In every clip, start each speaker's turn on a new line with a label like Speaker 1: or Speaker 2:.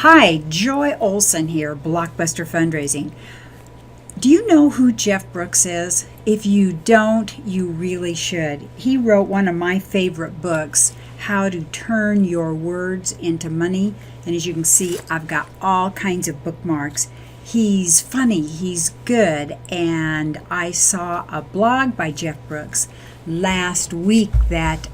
Speaker 1: Hi, Joy Olson here, Blockbuster Fundraising. Do you know who Jeff Brooks is? If you don't, you really should. He wrote one of my favorite books, How to Turn Your Words into Money. And as you can see, I've got all kinds of bookmarks. He's funny, he's good, and I saw a blog by Jeff Brooks last week that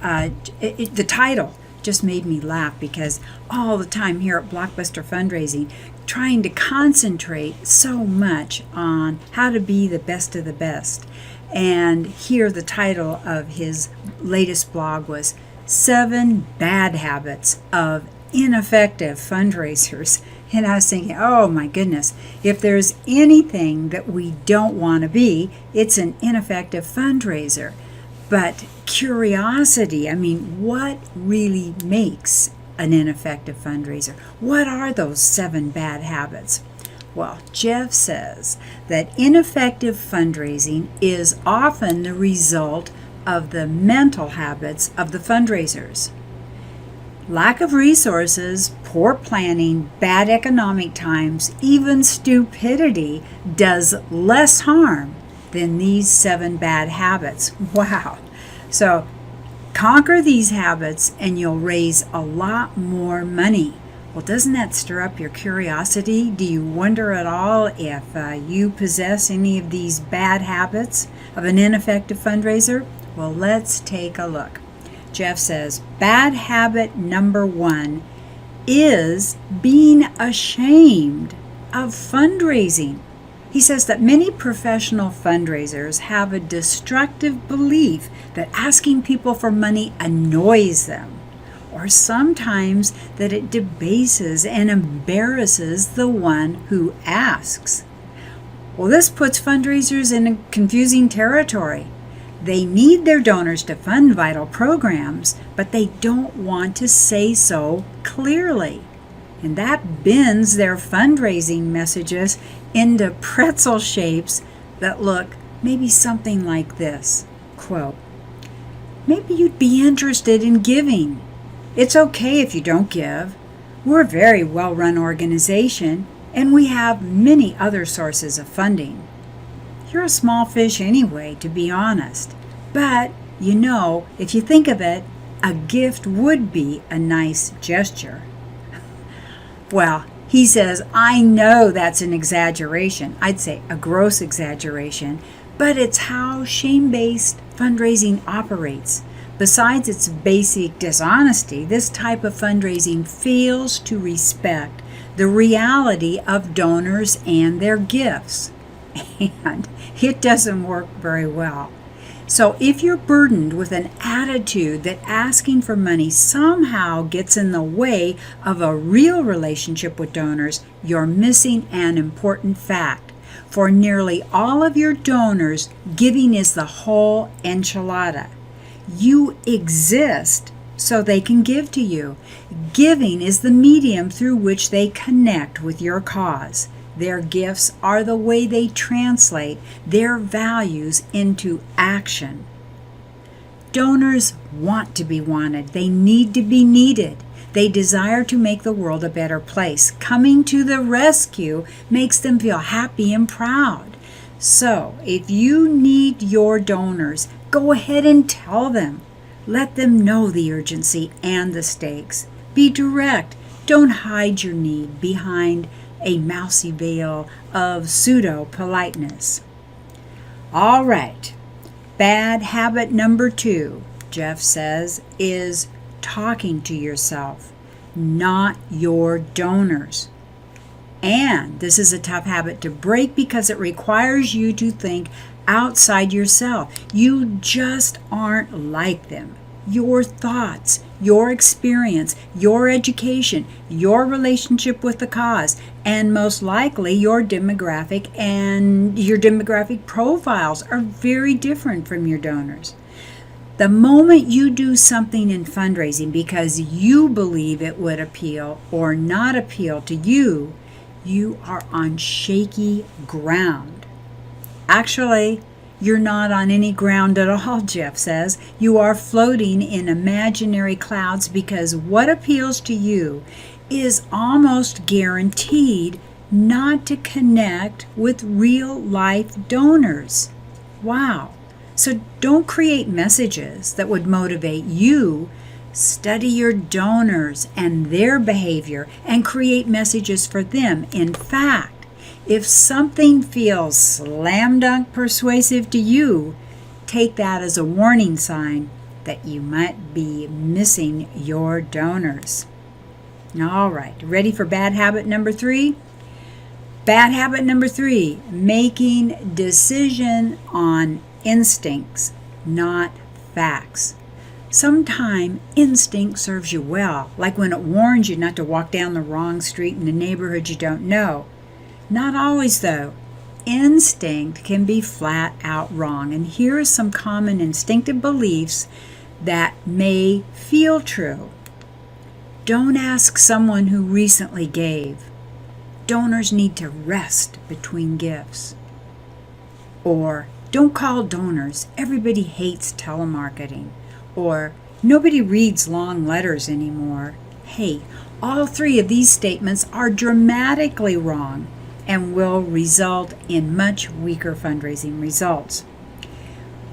Speaker 1: the title just made me laugh because all the time here at Blockbuster Fundraising, trying to concentrate so much on how to be the best of the best. And here the title of his latest blog was 7 Bad Habits of Ineffective Fundraisers. And I was thinking, oh my goodness, if there's anything that we don't want to be, it's an ineffective fundraiser. But curiosity, what really makes an ineffective fundraiser? What are those 7 bad habits? Well, Jeff says that ineffective fundraising is often the result of the mental habits of the fundraisers. Lack of resources, poor planning, bad economic times, even stupidity does less harm than these 7 bad habits. Wow. So conquer these habits and you'll raise a lot more money. Well, doesn't that stir up your curiosity? Do you wonder at all if you possess any of these bad habits of an ineffective fundraiser? Well, let's take a look. Jeff says, bad habit number 1 is being ashamed of fundraising. He says that many professional fundraisers have a destructive belief that asking people for money annoys them, or sometimes that it debases and embarrasses the one who asks. Well, this puts fundraisers in a confusing territory. They need their donors to fund vital programs, but they don't want to say so clearly. And that bends their fundraising messages into pretzel shapes that look maybe something like this. Quote, maybe you'd be interested in giving. It's okay if you don't give. We're a very well-run organization, and we have many other sources of funding. You're a small fish anyway, to be honest. But, if you think of it, a gift would be a nice gesture. Well, he says, I know that's an exaggeration. I'd say a gross exaggeration, but it's how shame-based fundraising operates. Besides its basic dishonesty, this type of fundraising fails to respect the reality of donors and their gifts. And it doesn't work very well. So if you're burdened with an attitude that asking for money somehow gets in the way of a real relationship with donors, you're missing an important fact. For nearly all of your donors, giving is the whole enchilada. You exist so they can give to you. Giving is the medium through which they connect with your cause. Their gifts are the way they translate their values into action. Donors want to be wanted. They need to be needed. They desire to make the world a better place. Coming to the rescue makes them feel happy and proud. So, if you need your donors, go ahead and tell them. Let them know the urgency and the stakes. Be direct. Don't hide your need behind a mousy veil of pseudo-politeness. All right. Bad habit number 2, Jeff says, is talking to yourself, not your donors. And this is a tough habit to break because it requires you to think outside yourself. You just aren't like them. Your thoughts, your experience, your education, your relationship with the cause, and most likely your demographic and your demographic profiles are very different from your donors. The moment you do something in fundraising because you believe it would appeal or not appeal to you, you are on shaky ground. Actually, you're not on any ground at all, Jeff says. You are floating in imaginary clouds because what appeals to you is almost guaranteed not to connect with real life donors. Wow. So don't create messages that would motivate you. Study your donors and their behavior and create messages for them. In fact, if something feels slam dunk persuasive to you, take that as a warning sign that you might be missing your donors. All right, ready for bad habit number 3? Bad habit number 3, making decision on instincts, not facts. Sometimes instinct serves you well, like when it warns you not to walk down the wrong street in a neighborhood you don't know. Not always, though. Instinct can be flat out wrong, and here are some common instinctive beliefs that may feel true. Don't ask someone who recently gave. Donors need to rest between gifts. Or, don't call donors. Everybody hates telemarketing. Or, nobody reads long letters anymore. Hey, all 3 of these statements are dramatically wrong and will result in much weaker fundraising results.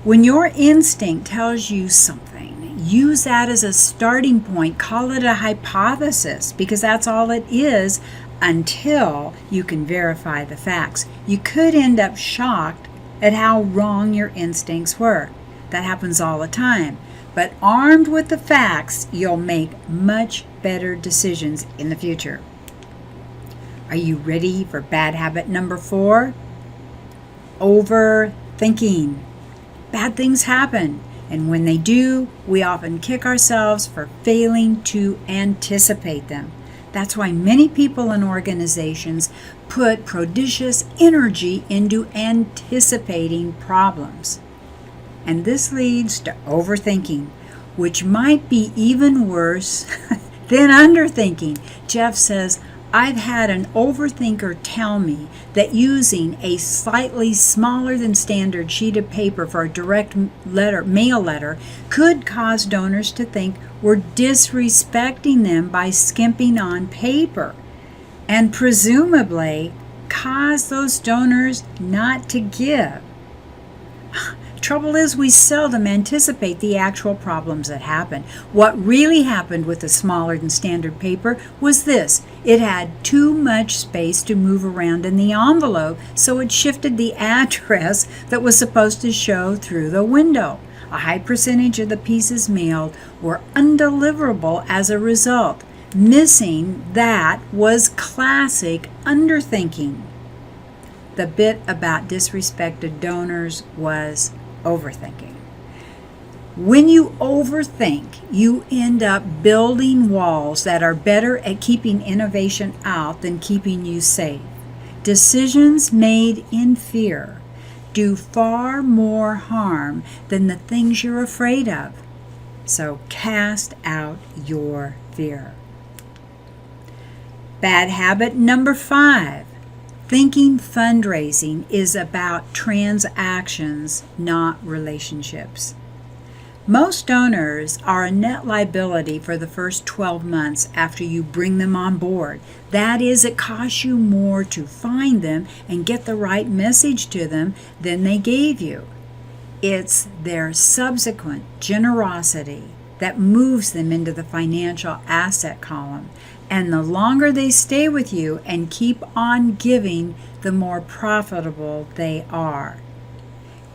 Speaker 1: When your instinct tells you something, use that as a starting point. Call it a hypothesis, because that's all it is until you can verify the facts. You could end up shocked at how wrong your instincts were. That happens all the time. But armed with the facts, you'll make much better decisions in the future. Are you ready for bad habit number 4? Overthinking. Bad things happen, and when they do, we often kick ourselves for failing to anticipate them. That's why many people and organizations put prodigious energy into anticipating problems. And this leads to overthinking, which might be even worse than underthinking. Jeff says, I've had an overthinker tell me that using a slightly smaller than standard sheet of paper for a direct mail letter could cause donors to think we're disrespecting them by skimping on paper, and presumably cause those donors not to give. Trouble is, we seldom anticipate the actual problems that happen. What really happened with the smaller than standard paper was this. It had too much space to move around in the envelope, so it shifted the address that was supposed to show through the window. A high percentage of the pieces mailed were undeliverable as a result. Missing that was classic underthinking. The bit about disrespected donors was overthinking. When you overthink, you end up building walls that are better at keeping innovation out than keeping you safe. Decisions made in fear do far more harm than the things you're afraid of. So cast out your fear. Bad habit number 5. Thinking fundraising is about transactions, not relationships. Most donors are a net liability for the first 12 months after you bring them on board. That is, it costs you more to find them and get the right message to them than they gave you. It's their subsequent generosity that moves them into the financial asset column. And the longer they stay with you and keep on giving, the more profitable they are.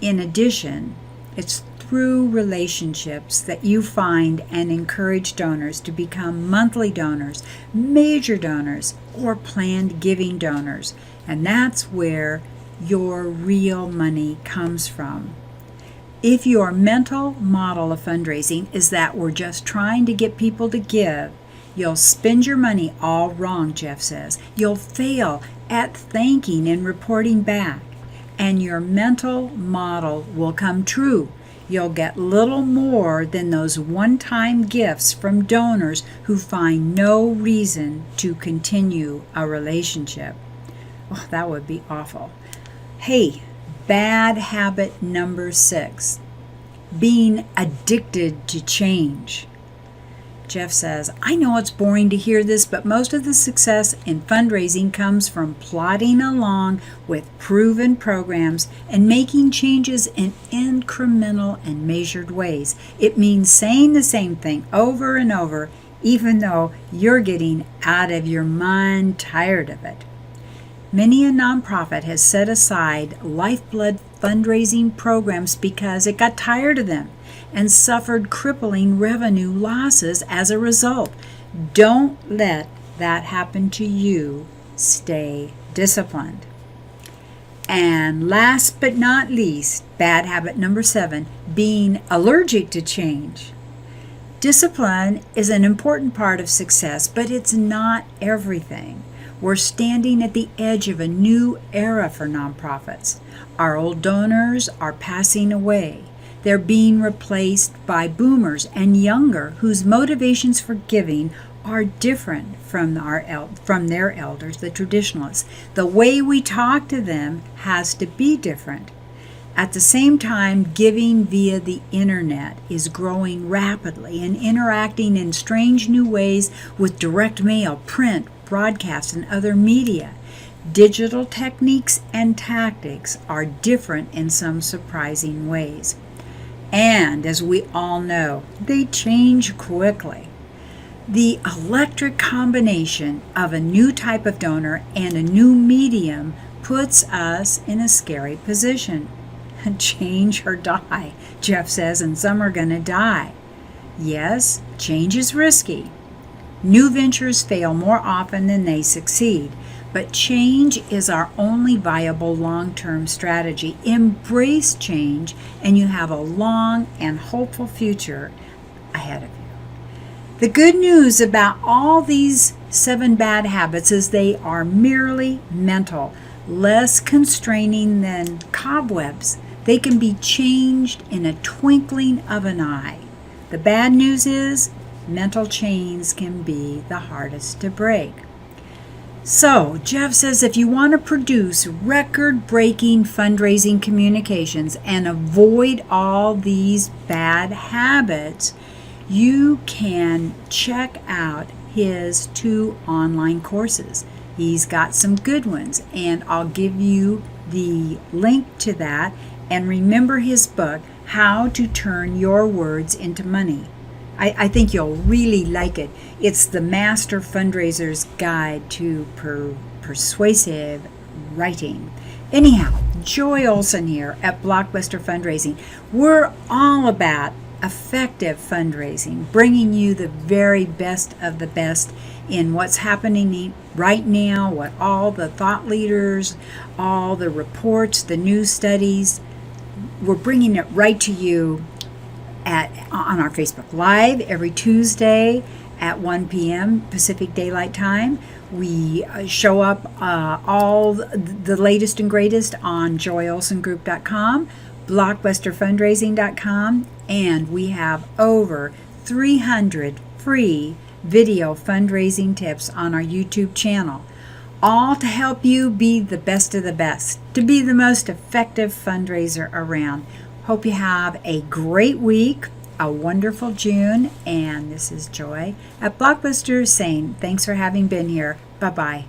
Speaker 1: In addition, it's through relationships that you find and encourage donors to become monthly donors, major donors, or planned giving donors. And that's where your real money comes from. If your mental model of fundraising is that we're just trying to get people to give, you'll spend your money all wrong, Jeff says. You'll fail at thanking and reporting back. And your mental model will come true. You'll get little more than those one-time gifts from donors who find no reason to continue a relationship. Oh, that would be awful. Hey, bad habit number 6. Being addicted to change. Jeff says, I know it's boring to hear this, but most of the success in fundraising comes from plodding along with proven programs and making changes in incremental and measured ways. It means saying the same thing over and over, even though you're getting out of your mind tired of it. Many a nonprofit has set aside lifeblood fundraising programs because it got tired of them and suffered crippling revenue losses as a result. Don't let that happen to you. Stay disciplined. And last but not least, bad habit number 7, being allergic to change. Discipline is an important part of success, but it's not everything. We're standing at the edge of a new era for nonprofits. Our old donors are passing away. They're being replaced by boomers and younger whose motivations for giving are different from their elders, the traditionalists. The way we talk to them has to be different. At the same time, giving via the internet is growing rapidly and interacting in strange new ways with direct mail, print, broadcast, and other media. Digital techniques and tactics are different in some surprising ways. And as we all know, they change quickly. The electric combination of a new type of donor and a new medium puts us in a scary position. Change or die, Jeff says, and some are going to die. Yes, change is risky. New ventures fail more often than they succeed, but change is our only viable long-term strategy. Embrace change, and you have a long and hopeful future ahead of you. The good news about all these 7 bad habits is they are merely mental, less constraining than cobwebs. They can be changed in a twinkling of an eye. The bad news is mental chains can be the hardest to break. So, Jeff says if you want to produce record-breaking fundraising communications and avoid all these bad habits, you can check out his 2 online courses. He's got some good ones, and I'll give you the link to that. And remember his book, How to Turn Your Words into Money. I think you'll really like it. It's the Master Fundraiser's Guide to Persuasive Writing. Anyhow, Joy Olson here at Blockbuster Fundraising. We're all about effective fundraising, bringing you the very best of the best in what's happening right now, what all the thought leaders, all the reports, the new studies, we're bringing it right to you on our Facebook Live every Tuesday at 1 p.m. Pacific Daylight Time. We show up all the latest and greatest on joyolsongroup.com, blockbusterfundraising.com, and we have over 300 free video fundraising tips on our YouTube channel, all to help you be the best of the best, to be the most effective fundraiser around. Hope you have a great week, a wonderful June, and this is Joy at Blockbuster saying thanks for having been here. Bye-bye.